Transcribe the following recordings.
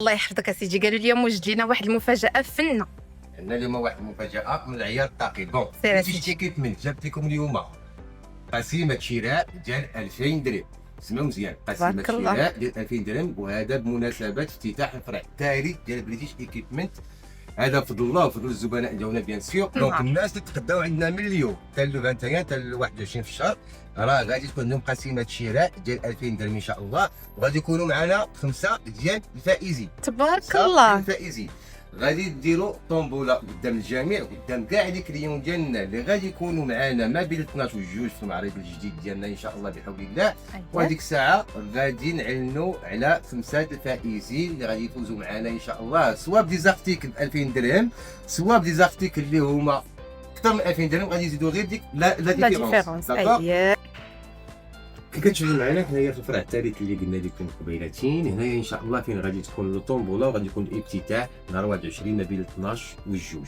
الله يحفظك اسيدي. قالوا لي موجدين واحد المفاجاه فنه. عندنا اليوم واحد المفاجاه من العيار الطاقي. بون سير شتي كيتمنت جبت لكم اليوم قسيمه شراء ديال 2000 درهم. سمعوا مزيان، قسيمه تبارك الله. شراء ديال 2000 درهم، وهذا بمناسبه افتتاح الفرع الثالث ديال بريتيش ايكيبمنت. هذا فضل الله وفضل الزبناء ديالنا بيان سيغ. دونك الناس اللي تقداو عندنا من اليوم حتى ل 21 حتى ل 21 في الشهر راه غادي تكون عندهم قسيمه شراء ديال 2000 درهم ان شاء الله، وغادي يكونوا معنا 5 ديال الفائزين. تبارك الله. الفائزين غادي ديروا طومبوله قدام الجميع، قدام كاع لي كليون ديالنا اللي غادي يكونوا معنا ما بين 12 و 2 في المعرض الجديد ديالنا ان شاء الله بحول الله. وهذيك الساعه غادي نعلنوا على 5 الفائزين اللي غادي يفوزوا معنا ان شاء الله، سواء بديزارتيكل ب 2000 درهم، سواء بديزارتيكل اللي هما اكثر من 2000 درهم غادي يزيدوا غير ديك لا ديفيرونس. كي كتشوفوا معنا هنايا في الفرع الثالث اللي قلنا لكم قبيلتين، هنايا ان شاء الله فين غادي تكون الطومبوله وغادي يكون الافتتاح نهار 21 ما بين 12 و 2.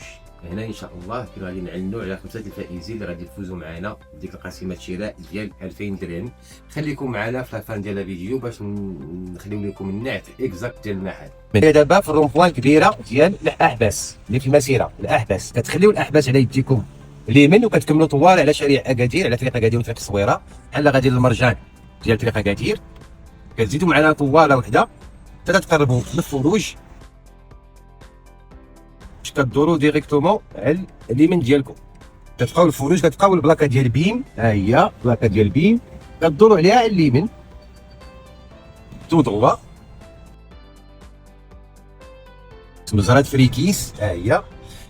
هنا ان شاء الله فين غادي نعلنوا على 5 الفائزين اللي غادي يفوزوا معنا بديك القسيمه شراء ديال 2000 درهم. خليكم معنا في لافان ديال الفيديو باش نخليو لكم النعت اكزاكت ديال المحل. دابا في الرومبوان كبيره ديال الاحباس اللي في المسيره، الاحباس كتخليو الاحباس على يديكم اليمين وكتكملوا طوال على شارع اكادير، على طريق اكادير وطريق الصويره بحال غادي للمرجان ديال طريق اكادير. كتزيدوا معنا طواله وحده حتى تقربوا للفروج باش كدوروا ديريكتومون على اليمين ديالكم. كتبقاو الفروج، كتبقاو البلاكه ديال بيم، ها هي البلاكه ديال بيم، كدوروا عليها على اليمين تو دروا. مزرعه فريكيس ها هي،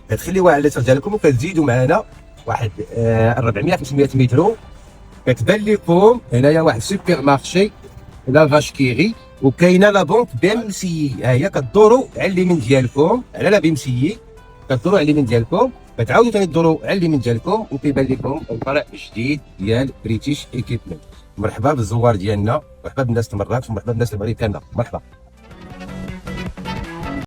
كتخليوها على اليسار ديالكم وكتزيدوا معنا واحد 400 500 متر. كتبان لكم هنايا واحد سوبر مارشي لا فاش كيري، وكاينه لا بونك بيم سي. ها هي كدوروا على اليمين ديالكم على لا بيم سي، كدوروا على اليمين ديالكم، كتعاودوا ثاني تدوروا على اليمين ديالكم وكيبان لكم الفرع الجديد ديال بريتيش ايكيبمنت. مرحبا بالزوار ديالنا، مرحبا بالناس المراكش، ومرحبا بالناس المغرب كامله، مرحبا.